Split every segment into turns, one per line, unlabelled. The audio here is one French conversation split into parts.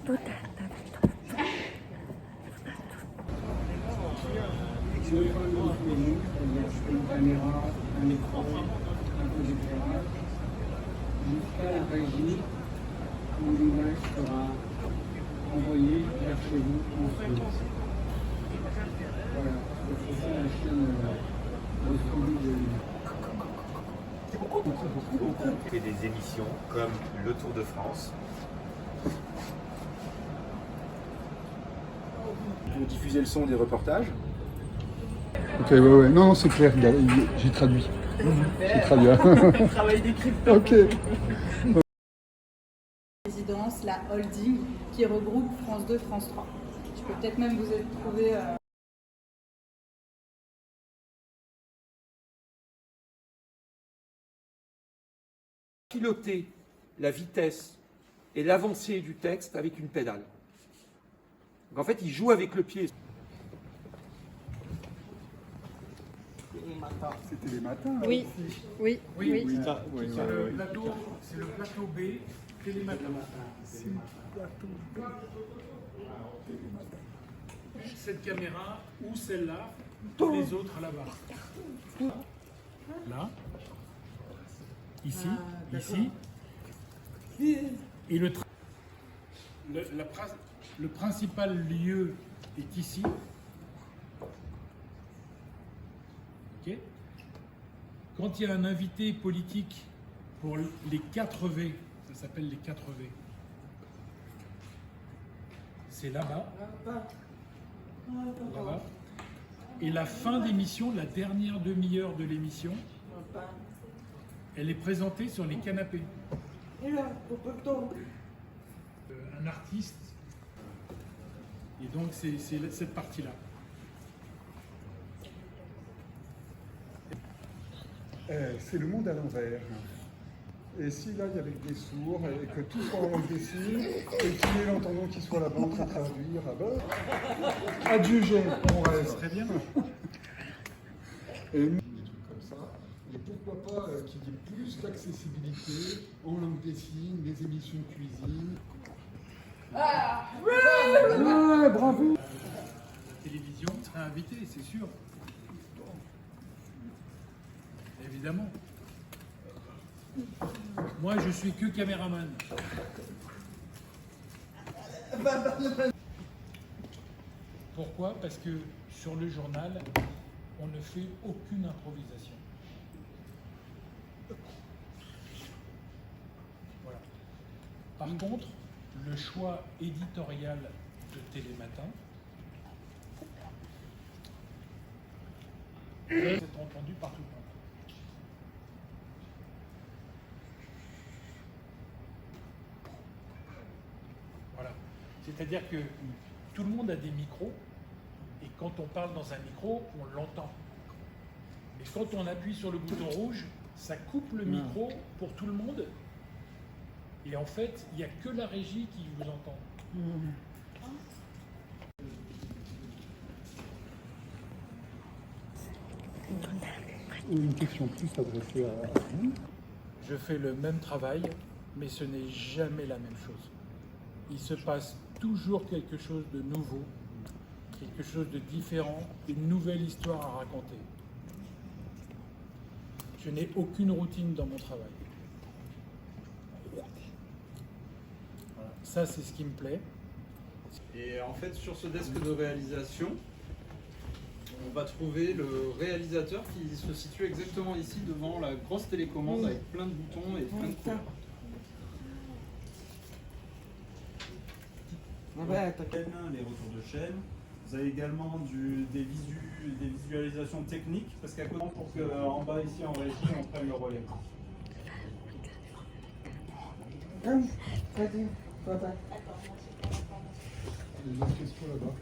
Sur le plan de l'imprimerie, c'est-à-dire une caméra, un écran, un peu d'éclairage, jusqu'à la régie où l'image sera envoyée vers chez vous en France. Voilà, c'est ça la chaîne de suivi de l'image.
On fait des émissions comme le Tour de France.
Pour diffuser le son des reportages.
Ok, ouais. Non, c'est clair, j'ai traduit. C'est très bien.
Travail d'équipe.
Ok.
Présidence, la holding qui regroupe France 2, France 3. Je peux peut-être même vous être trouvé.
Piloter la vitesse et l'avancée du texte avec une pédale. Donc en fait, il joue avec le pied.
C'était les matins. Là,
Oui,
aussi.
oui, oui.
C'est le plateau B, Télématin.
C'est le plateau B.
Cette caméra ou celle-là, les autres là-bas. Là, ici, ici. Et le principal lieu est ici. Ok. Quand il y a un invité politique pour les 4 V, ça s'appelle les 4 V, c'est là-bas. Là-bas. Et la fin d'émission, la dernière demi-heure de l'émission, elle est présentée sur les canapés. Un artiste. Et donc c'est cette partie-là.
C'est le monde à l'envers. Et si là, il y avait des sourds et que tout soit en langue des signes, et qu'il y ait l'entendant qui soit là-bas en train de traduire, ah ben, adjugé, on reste.
Très bien.
Et des trucs comme ça. Et pourquoi pas qu'il y ait plus d'accessibilité en langue des signes, des émissions de cuisine. Ouais, bravo.
La télévision sera invitée, c'est sûr. Évidemment. Moi, je suis que caméraman. Pourquoi? Parce que sur le journal, on ne fait aucune improvisation. Voilà. Par contre, le choix éditorial de Télématin peut être entendu par tout le monde. Voilà. C'est-à-dire que tout le monde a des micros, et quand on parle dans un micro, on l'entend. Mais quand on appuie sur le bouton rouge, ça coupe le micro pour tout le monde. Et en fait, il n'y a que la régie qui vous entend.
Une question plus adressée à vous.
Je fais le même travail, mais ce n'est jamais la même chose. Il se passe toujours quelque chose de nouveau, quelque chose de différent, une nouvelle histoire à raconter. Je n'ai aucune routine dans mon travail. Voilà. Ça, c'est ce qui me plaît.
Et en fait, sur ce desk de réalisation, on va trouver le réalisateur qui se situe exactement ici devant la grosse télécommande avec plein de boutons et plein de couleurs.
Les retours de chaîne. Vous avez également des visualisations techniques, parce qu'à côté, pour qu'en bas ici en régie, on prenne le relais.
Une autre question là-bas.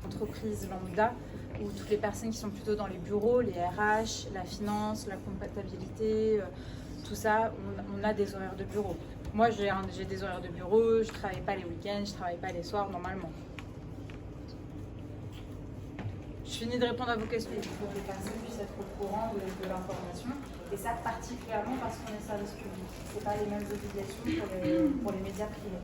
Entreprise lambda, où toutes les personnes qui sont plutôt dans les bureaux, les RH, la finance, la comptabilité, tout ça, on a des horaires de bureau. Moi, j'ai des horaires de bureau, je ne travaille pas les week-ends, je ne travaille pas les soirs normalement. Je Je finis de répondre à vos questions. Il faut que les personnes puissent être au courant de l'information. Et ça, particulièrement parce qu'on est service public. Ce n'est pas les mêmes obligations pour les médias privés.